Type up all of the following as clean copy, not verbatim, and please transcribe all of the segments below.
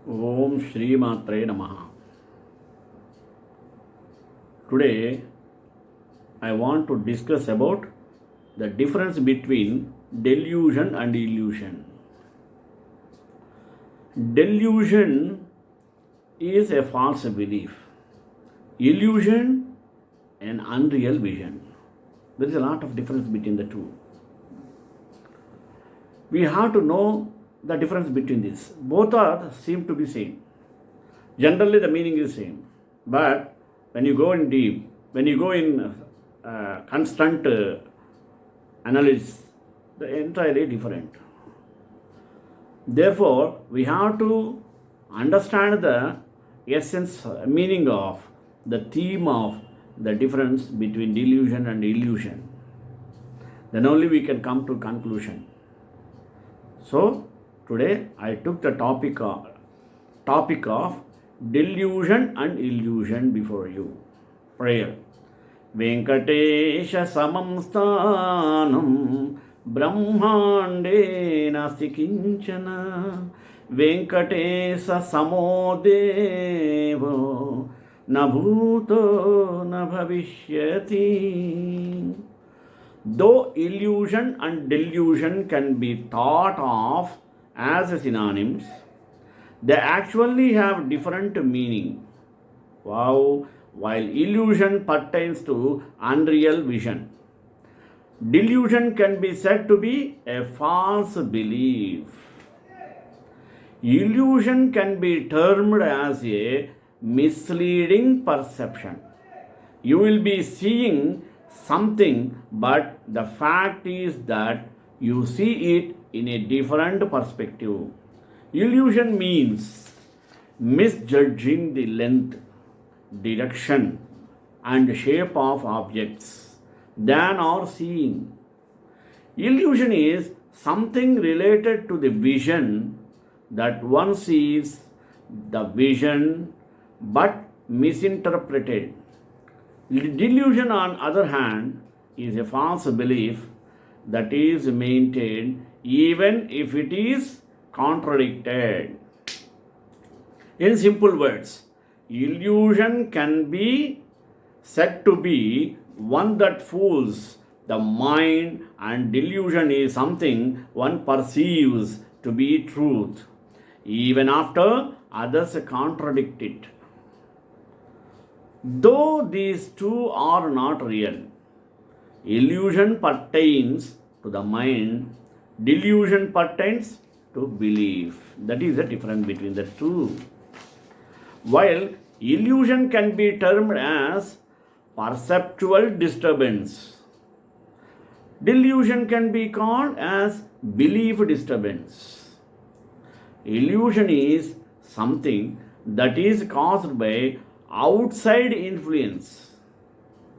Om Shri Matre Namaha. Today I want to discuss about the difference between delusion and illusion. Delusion is a false belief. Illusion, an unreal vision. There is a lot of difference between the two. We have to know the difference between these. Both are seem to be same. Generally, the meaning is same, but when you go in deep, when you go in constant analysis, the entirely different. Therefore, we have to understand the essence, meaning of the theme of the difference between delusion and illusion. Then only we can come to conclusion. So today I took the topic of delusion and illusion before you. Prayer. Venkatesha samam sthanam brahmande nasti kinchana Venkatesha samo devo na bhuto na bhavishyati. Though illusion and delusion can be thought of as synonyms, they actually have different meaning. Wow! While illusion pertains to unreal vision, delusion can be said to be a false belief. Illusion can be termed as a misleading perception. You will be seeing something, but the fact is that you see it in a different perspective. Illusion means misjudging the length, direction, and shape of objects than are seeing. Illusion is something related to the vision that one sees the vision but misinterpreted. Delusion, on the other hand, is a false belief that is maintained even if it is contradicted. In simple words, illusion can be said to be one that fools the mind, and delusion is something one perceives to be truth, even after others contradict it. Though these two are not real, illusion pertains to the mind, delusion pertains to belief. That is the difference between the two. While illusion can be termed as perceptual disturbance, delusion can be called as belief disturbance. Illusion is something that is caused by outside influence.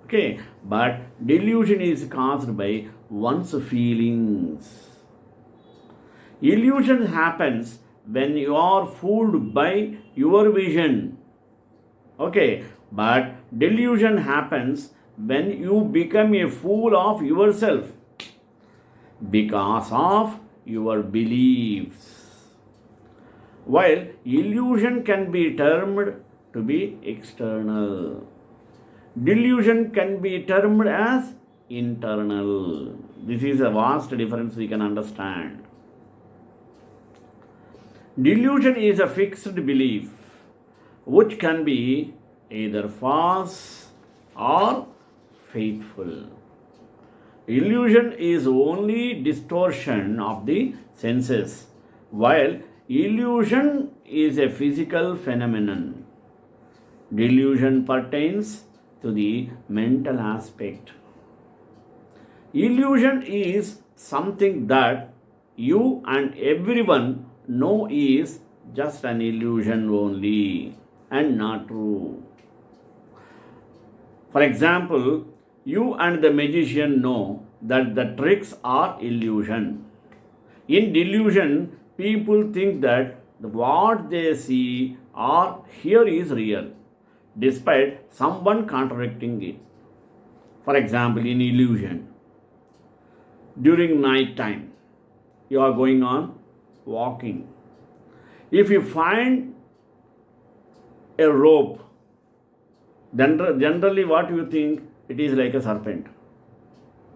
Okay, but delusion is caused by one's feelings. Illusion happens when you are fooled by your vision. Okay, but delusion happens when you become a fool of yourself because of your beliefs. While illusion can be termed to be external, delusion can be termed as internal. This is a vast difference we can understand. Delusion is a fixed belief which can be either false or faithful. Illusion is only distortion of the senses, while illusion is a physical phenomenon. Delusion pertains to the mental aspect. Illusion is something that you and everyone know is just an illusion only and not true. For example, you and the magician know that the tricks are illusion. In delusion, people think that what they see or hear is real, despite someone contradicting it. For example, in illusion, during night time, you are going on walking. If you find a rope, then generally what you think, it is like a serpent.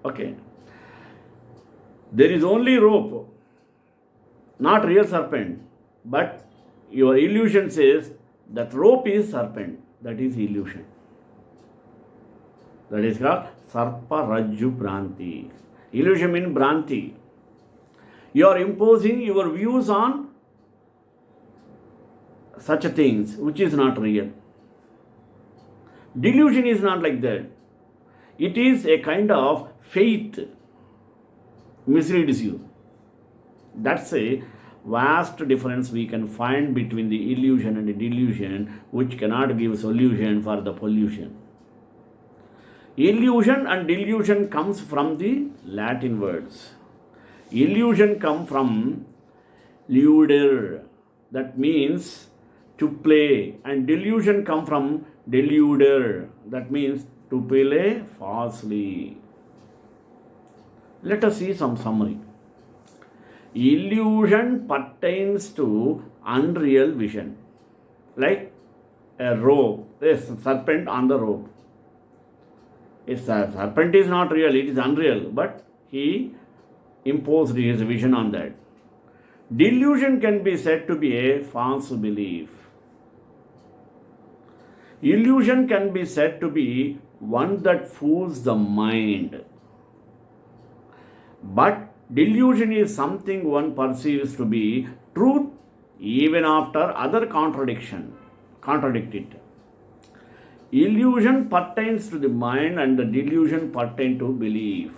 Okay. There is only rope, not real serpent, but your illusion says that rope is serpent. That is illusion. That is called Sarpa Rajju Bhranti. Illusion means Bhranti. You are imposing your views on such things which is not real. Delusion is not like that. It is a kind of faith misleads you. That's a vast difference we can find between the illusion and the delusion, which cannot give solution for the pollution. Illusion and delusion comes from the Latin words. Illusion comes from luder, that means to play, and delusion comes from deluder, that means to play falsely. Let us see some summary. Illusion pertains to unreal vision, like a rope, a serpent on the rope. A serpent is not real, it is unreal, but he imposed his vision on that. Delusion can be said to be a false belief. Illusion can be said to be one that fools the mind. But delusion is something one perceives to be truth even after other contradict it. Illusion pertains to the mind and the delusion pertains to belief.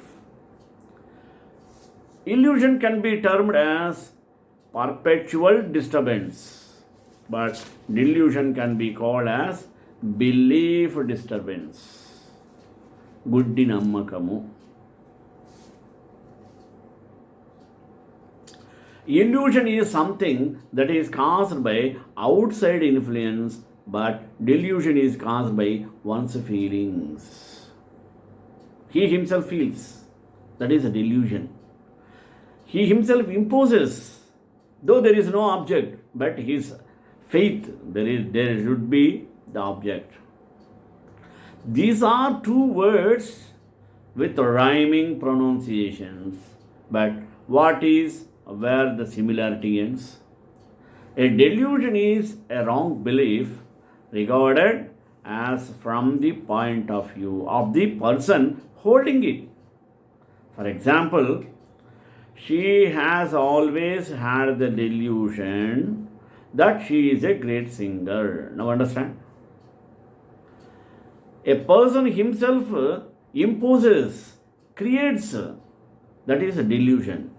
Illusion can be termed as perpetual disturbance, but delusion can be called as belief disturbance. Guddi nammakamu. Illusion is something that is caused by outside influence, but delusion is caused by one's feelings. He himself feels. That is a delusion. He himself imposes, though there is no object, but his faith, there should be the object. These are two words with rhyming pronunciations, but what is where the similarity ends? A delusion is a wrong belief regarded as from the point of view of the person holding it. For example, she has always had the delusion that she is a great singer. Now understand? A person himself imposes, creates, that is a delusion.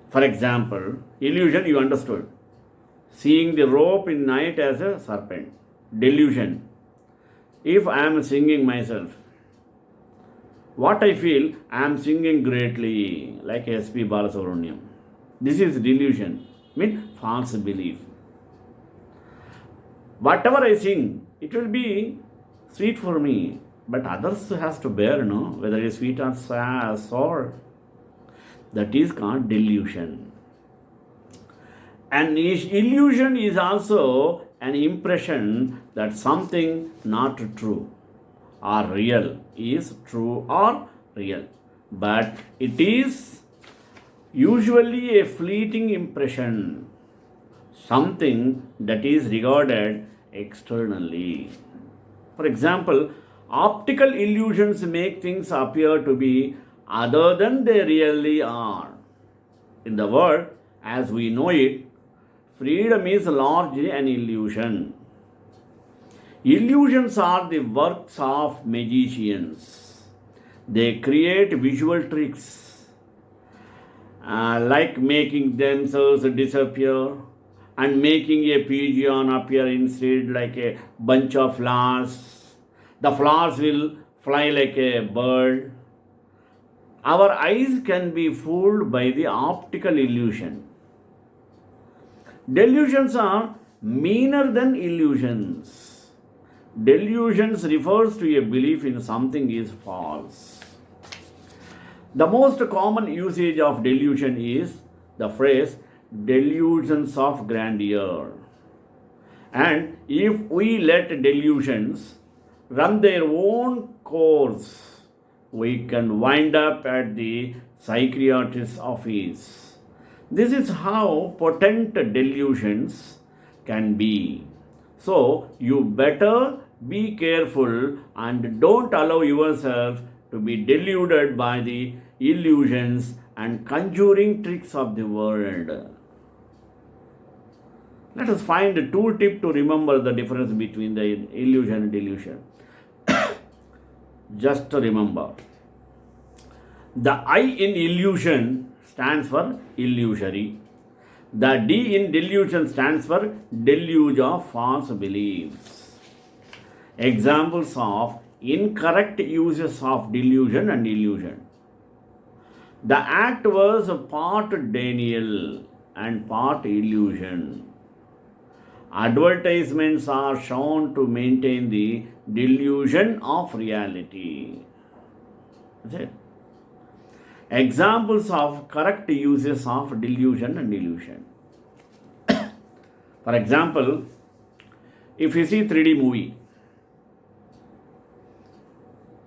For example, illusion you understood. Seeing the rope in night as a serpent. Delusion. If I am singing myself, what I feel, I am singing greatly, like S.P. Balasubramaniam. This is delusion, means false belief. Whatever I sing, it will be sweet for me, but others has to bear, no? Whether it is sweet or sour. That is called delusion. And illusion is also an impression that something not true or real is true or real. But it is usually a fleeting impression, something that is regarded externally. For example, optical illusions make things appear to be other than they really are. In the world, as we know it, freedom is largely an illusion. Illusions are the works of magicians. They create visual tricks, like making themselves disappear and making a pigeon appear instead like a bunch of flowers. The flowers will fly like a bird. Our eyes can be fooled by the optical illusion. Delusions are meaner than illusions. Delusions refers to a belief in something is false. The most common usage of delusion is the phrase, delusions of grandeur. And if we let delusions run their own course, we can wind up at the psychiatrist's office. This is how potent delusions can be. So, you better be careful and don't allow yourself to be deluded by the illusions and conjuring tricks of the world. Let us find a tooltip to remember the difference between the illusion and delusion. Just to remember, the I in illusion stands for illusory. The D in delusion stands for deluge of false beliefs. Examples of incorrect uses of delusion and illusion. The act was part Daniel and part illusion. Advertisements are shown to maintain the delusion of reality. That's it. Examples of correct uses of delusion and illusion. For example, if you see 3D movie,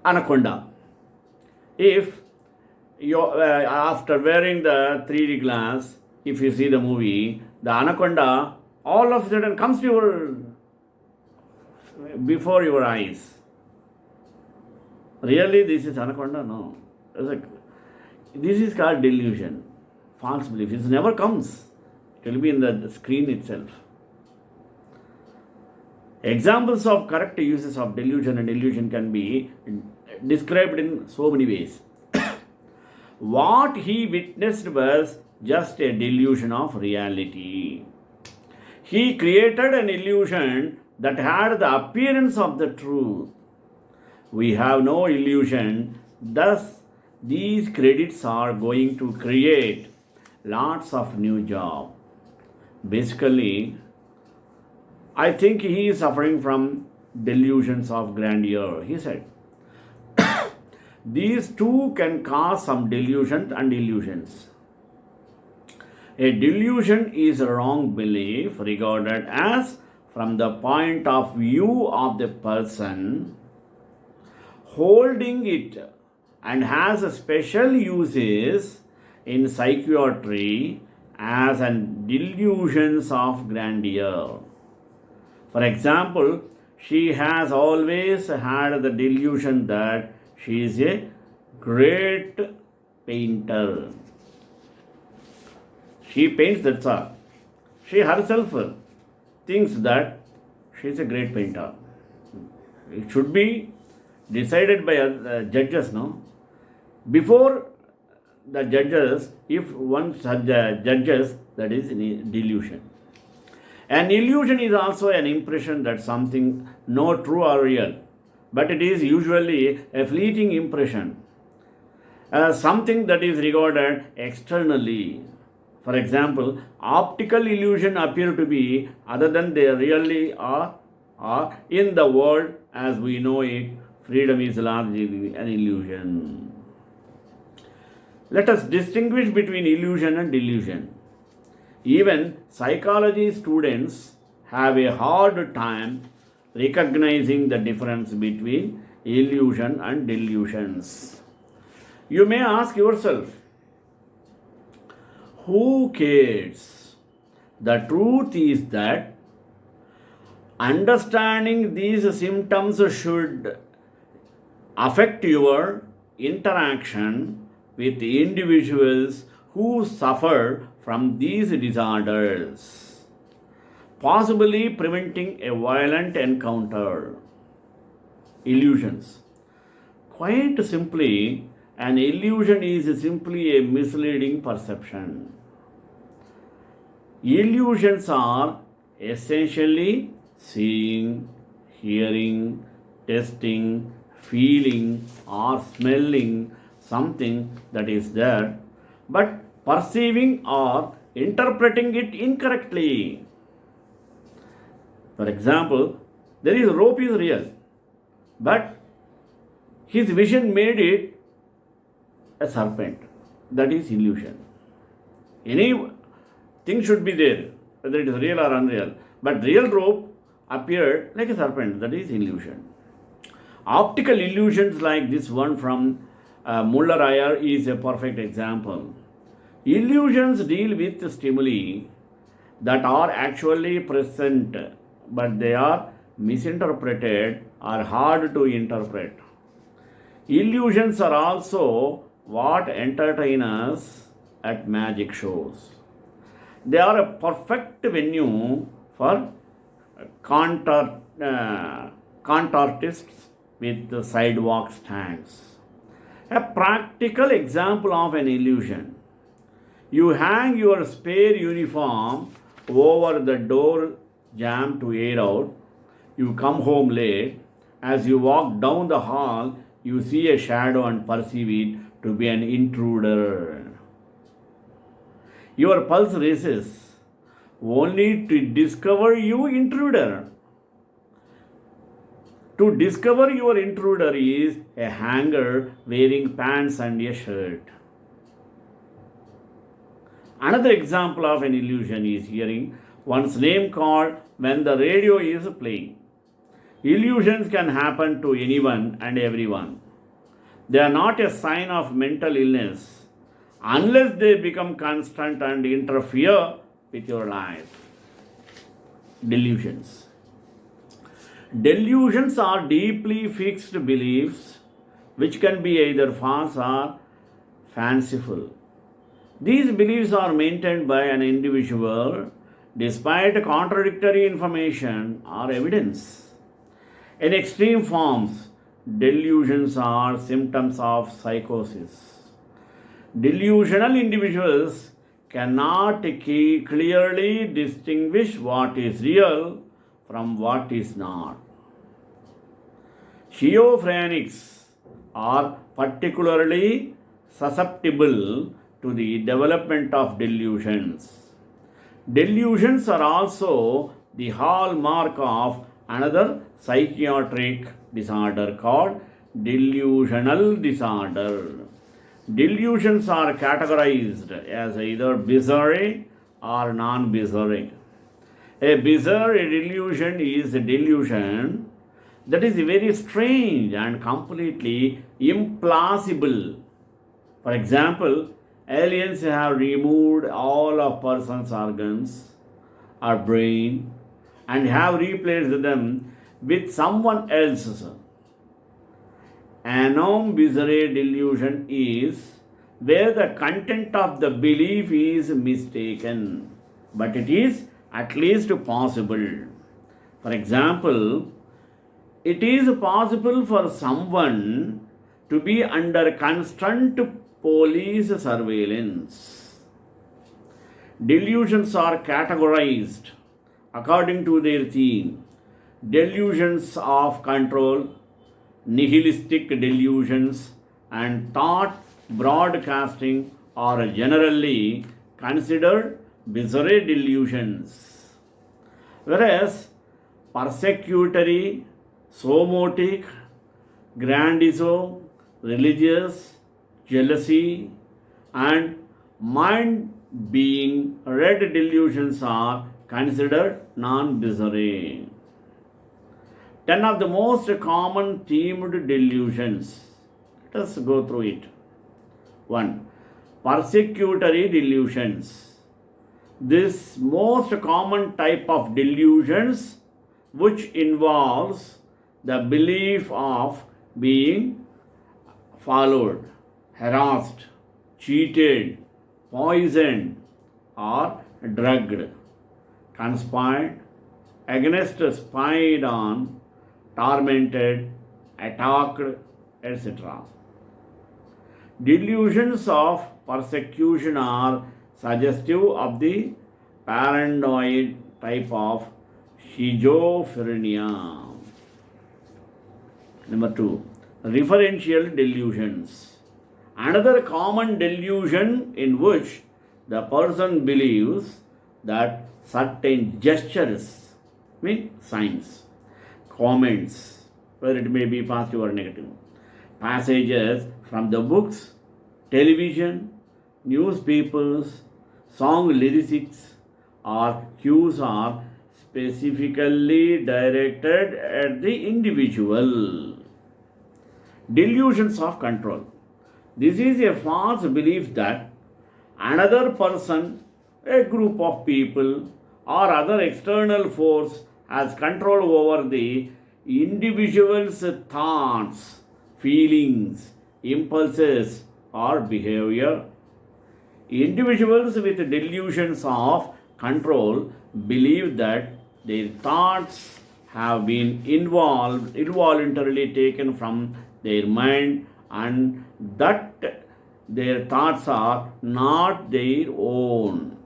Anaconda, if you after wearing the 3D glass, if you see the movie, the anaconda all of a sudden comes to your before your eyes. Really, this is anaconda? No. This is called delusion, false belief. It never comes. It will be in the screen itself. Examples of correct uses of delusion and illusion can be described in so many ways. What he witnessed was just a delusion of reality. He created an illusion that had the appearance of the truth. We have no illusion, thus these credits are going to create lots of new jobs. Basically, I think he is suffering from delusions of grandeur, he said. These two can cause some delusions and illusions. A delusion is a wrong belief regarded as from the point of view of the person holding it and has a special uses in psychiatry as an delusions of grandeur. For example, she has always had the delusion that she is a great painter. She paints, that's all. She herself thinks that she is a great painter. It should be decided by judges, no? Before the judges, if one judges, that is delusion. An illusion is also an impression that something not true or real, but it is usually a fleeting impression, something that is regarded externally. For example, optical illusion appear to be other than they really are in the world as we know it. Freedom is largely an illusion. Let us distinguish between illusion and delusion. Even psychology students have a hard time recognizing the difference between illusion and delusions. You may ask yourself, who cares? The truth is that understanding these symptoms should affect your interaction with individuals who suffer from these disorders, possibly preventing a violent encounter. Illusions. Quite simply, an illusion is simply a misleading perception. Illusions are essentially seeing, hearing, tasting, feeling, or smelling something that is there, but perceiving or interpreting it incorrectly. For example, there is rope is real, but his vision made it a serpent. That is illusion. Any thing should be there, whether it is real or unreal. But real rope appeared like a serpent. That is illusion. Optical illusions like this one from Muller-Ayer is a perfect example. Illusions deal with stimuli that are actually present, but they are misinterpreted or hard to interpret. Illusions are also what entertain us at magic shows. They are a perfect venue for contortists with the sidewalk stands. A practical example of an illusion. You hang your spare uniform over the door jamb to air out. You come home late. As you walk down the hall, you see a shadow and perceive it to be an intruder. Your pulse races, only to discover you intruder. To discover your intruder is a hanger wearing pants and a shirt. Another example of an illusion is hearing one's name called when the radio is playing. Illusions can happen to anyone and everyone. They are not a sign of mental illness unless they become constant and interfere with your life. Delusions. Delusions are deeply fixed beliefs which can be either false or fanciful. These beliefs are maintained by an individual despite contradictory information or evidence. In extreme forms, delusions are symptoms of psychosis. Delusional individuals cannot clearly distinguish what is real from what is not. Schizophrenics are particularly susceptible to the development of delusions. Delusions are also the hallmark of another psychiatric disorder called delusional disorder. Delusions are categorized as either bizarre or non-bizarre. A bizarre delusion is a delusion that is very strange and completely implausible. For example, aliens have removed all a person's organs or brain and have replaced them with someone else's. A non-bizarre delusion is where the content of the belief is mistaken, but it is at least possible. For example, it is possible for someone to be under constant police surveillance. Delusions are categorized according to their theme. Delusions of control, nihilistic delusions, and thought broadcasting are generally considered bizarre delusions, whereas persecutory, somatic, grandiose, religious, jealousy, and mind being red delusions are considered non-bizarre. 10 of the most common themed delusions. Let us go through it. 1. Persecutory delusions. This most common type of delusions which involves the belief of being followed, harassed, cheated, poisoned, or drugged, conspired against, spied on, tormented, attacked, etc. Delusions of persecution are suggestive of the paranoid type of schizophrenia. Number 2. Referential delusions. Another common delusion in which the person believes that certain gestures, signs, comments, whether it may be positive or negative, passages from the books, television, newspapers, song lyrics, or cues are specifically directed at the individual. Delusions of control. This is a false belief that another person, a group of people, or other external force has control over the individual's thoughts, feelings, impulses, or behavior. Individuals with delusions of control believe that their thoughts have been involuntarily taken from their mind and that their thoughts are not their own.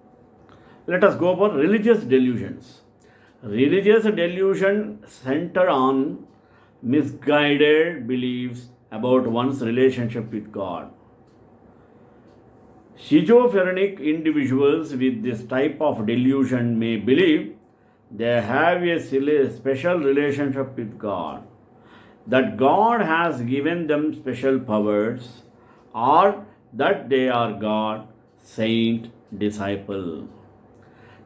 Let us go for religious delusions. Religious delusion center on misguided beliefs about one's relationship with God. Schizophrenic individuals with this type of delusion may believe they have a special relationship with God, that God has given them special powers, or that they are God, saint, disciple.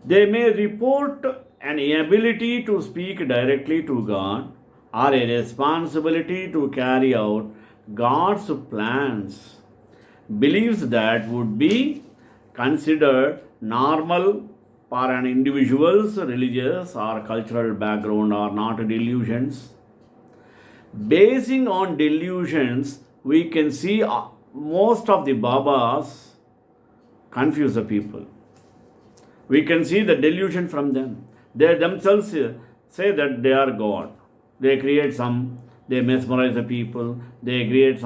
They may report an ability to speak directly to God or a responsibility to carry out God's plans. Beliefs that would be considered normal for an individual's religious or cultural background are not delusions. Basing on delusions, we can see most of the Babas confuse the people. We can see the delusion from them. They themselves say that they are God. They create they mesmerize the people, they create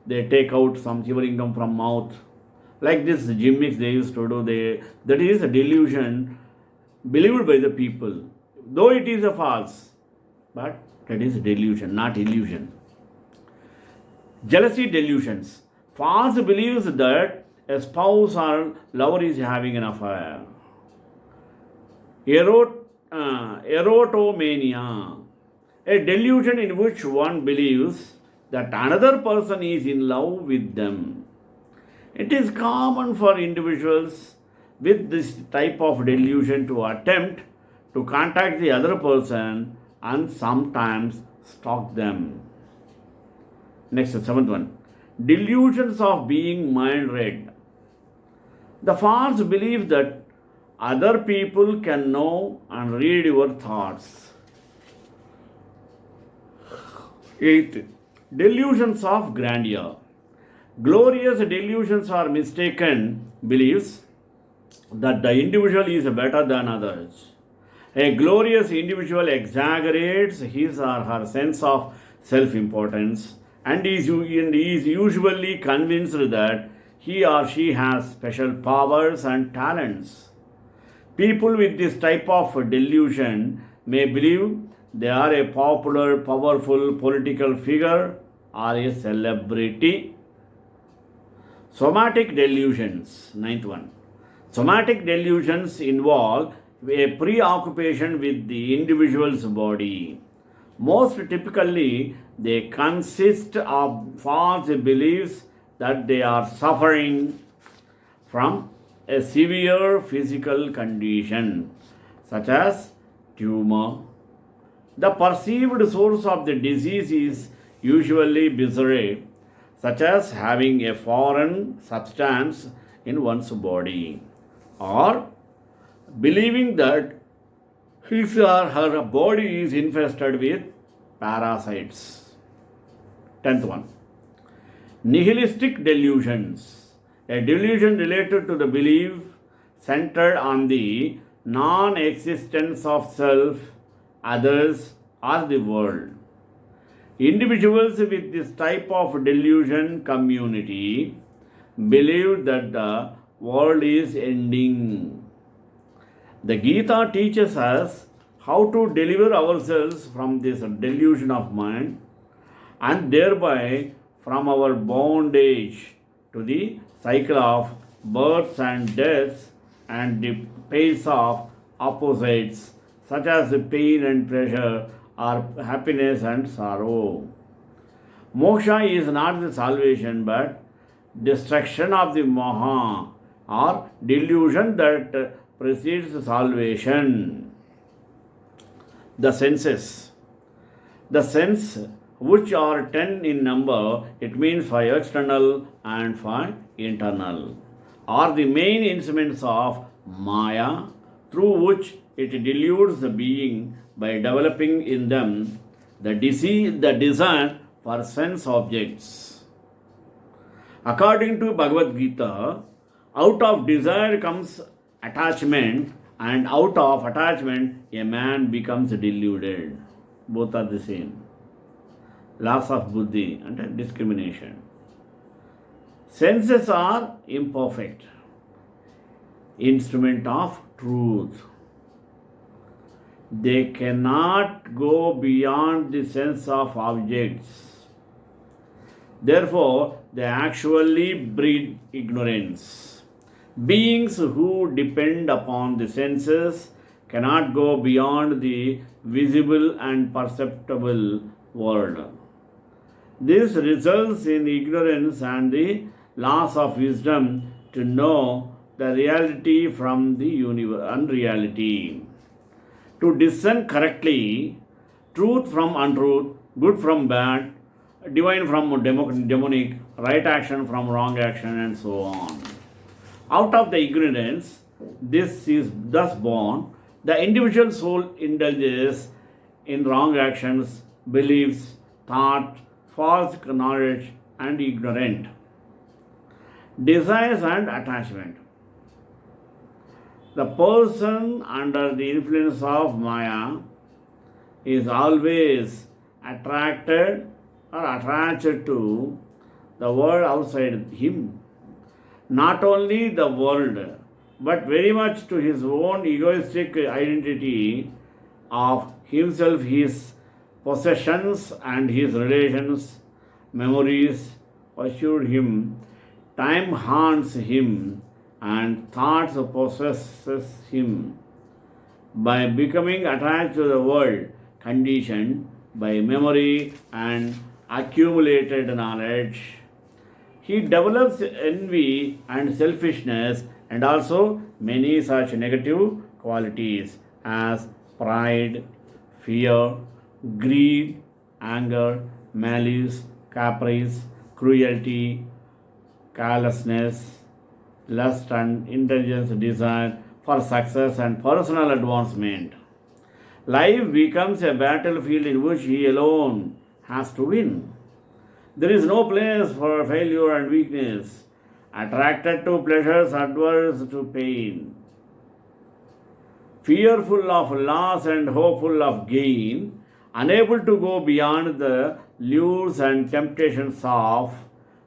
they take out some chewing gum from mouth. Like this gimmicks they used to do, that is a delusion believed by the people. Though it is a false, but that is delusion, not illusion. Jealousy delusions. False beliefs that a spouse or lover is having an affair. Erotomania. A delusion in which one believes that another person is in love with them. It is common for individuals with this type of delusion to attempt to contact the other person and sometimes stalk them. Next, seventh one. Delusions of being mind read. The false belief that other people can know and read your thoughts. Eighth, delusions of grandeur. Glorious delusions are mistaken beliefs that the individual is better than others. A glorious individual exaggerates his or her sense of self importance and is usually convinced that he or she has special powers and talents. People with this type of delusion may believe they are a popular, powerful political figure or a celebrity. Somatic delusions, ninth one. Somatic delusions involve a preoccupation with the individual's body. Most typically, they consist of false beliefs that they are suffering from a severe physical condition, such as tumor. The perceived source of the disease is usually bizarre, such as having a foreign substance in one's body, or believing that his or her body is infested with parasites. Tenth one. Nihilistic delusions. A delusion related to the belief centered on the non-existence of self, others, or the world. Individuals with this type of delusion community believe that the world is ending. The Gita teaches us how to deliver ourselves from this delusion of mind and thereby from our bondage to the cycle of births and deaths and the pace of opposites such as pain and pleasure or happiness and sorrow. Moksha is not the salvation but destruction of the moha or delusion that precedes salvation. The senses. The sense, which are 10 in number, it means 5 external and 5 internal, are the main instruments of Maya, through which it deludes the being by developing in them the desire for sense objects. According to Bhagavad Gita, out of desire comes attachment, and out of attachment a man becomes deluded. Both are the same. Loss of buddhi and discrimination. Senses are imperfect, instrument of truth. They cannot go beyond the sense of objects. Therefore, they actually breed ignorance. Beings who depend upon the senses cannot go beyond the visible and perceptible world. This results in ignorance and the loss of wisdom to know the reality from the unreality. To discern correctly truth from untruth, good from bad, divine from demonic, right action from wrong action, and so on. Out of the ignorance, this is thus born, the individual soul indulges in wrong actions, beliefs, thought, false knowledge, and ignorant desires and attachment. The person under the influence of Maya is always attracted or attached to the world outside him. Not only the world, but very much to his own egoistic identity of himself, his possessions, and his relations, memories pursued him. Time haunts him, and thoughts possesses him. By becoming attached to the world, conditioned by memory and accumulated knowledge, he develops envy and selfishness, and also many such negative qualities as pride, fear, greed, anger, malice, caprice, cruelty, carelessness, lust, and intelligence desire for success and personal advancement. Life becomes a battlefield in which he alone has to win. There is no place for failure and weakness, attracted to pleasures, adverse to pain. Fearful of loss and hopeful of gain, unable to go beyond the lures and temptations of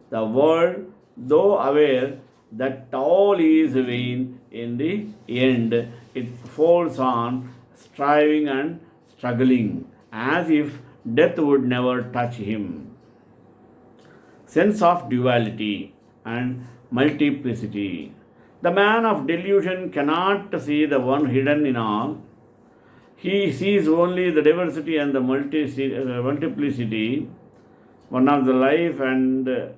the world, though aware that all is vain, in the end it falls on, striving and struggling, as if death would never touch him. Sense of duality and multiplicity. The man of delusion cannot see the one hidden in all. He sees only the diversity and the multiplicity, one of the life, and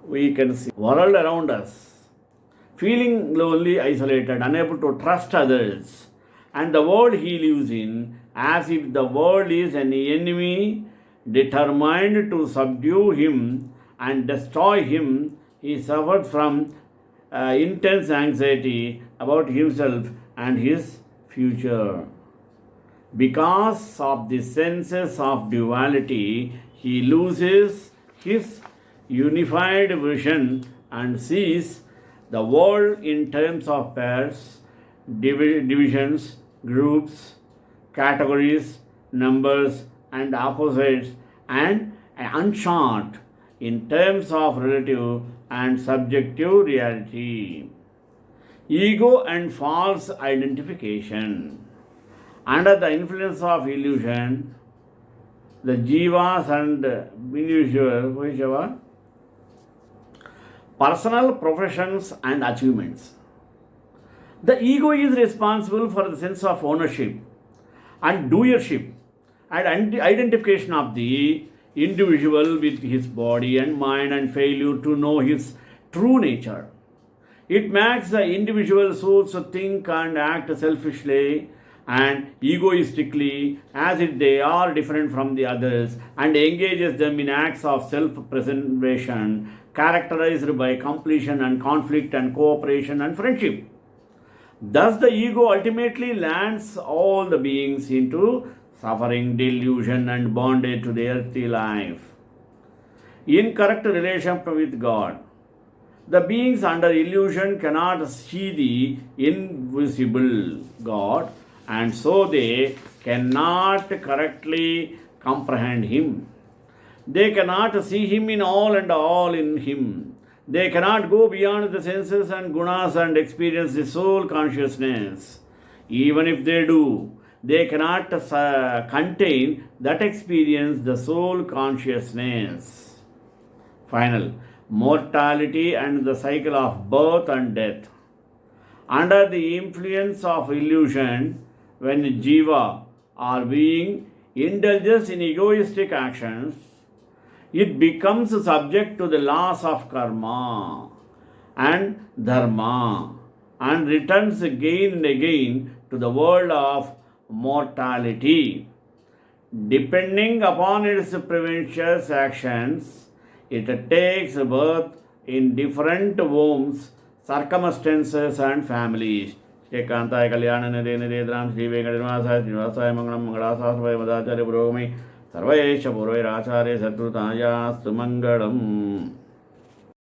we can see world around us. Feeling lonely, isolated, unable to trust others, and the world he lives in, as if the world is an enemy determined to subdue him and destroy him. He suffered from intense anxiety about himself and his future. Because of the senses of duality, he loses his unified vision and sees the world in terms of pairs, divisions, groups, categories, numbers, and opposites, and unsought in terms of relative and subjective reality. Ego and false identification. Under the influence of illusion, the jivas and individual, personal professions and achievements. The ego is responsible for the sense of ownership and doership and identification of the individual with his body and mind, and failure to know his true nature. It makes the individual souls think and act selfishly and egoistically as if they are different from the others, and engages them in acts of self preservation characterized by completion and conflict and cooperation and friendship. Thus, the ego ultimately lands all the beings into suffering, delusion, and bondage to the earthly life. Incorrect relationship with God. The beings under illusion cannot see the invisible God, and so they cannot correctly comprehend Him. They cannot see Him in all and all in Him. They cannot go beyond the senses and gunas and experience the soul consciousness. Even if they do, they cannot contain that experience, the soul consciousness. Final. Mortality and the cycle of birth and death. Under the influence of illusion, when jiva or being indulges in egoistic actions, it becomes subject to the laws of karma and dharma and returns again and again to the world of mortality. Depending upon its previous actions, it takes birth in different homes, circumstances, and families. Shrikanthaya Kalyana Nidhe Nidhedram Shri Venkateswaraya Srinivasaya Mangalam Mangalasasvaya Madacharya Purogamai Sarvesha Purvairacharya Satrutayastu Mangalam.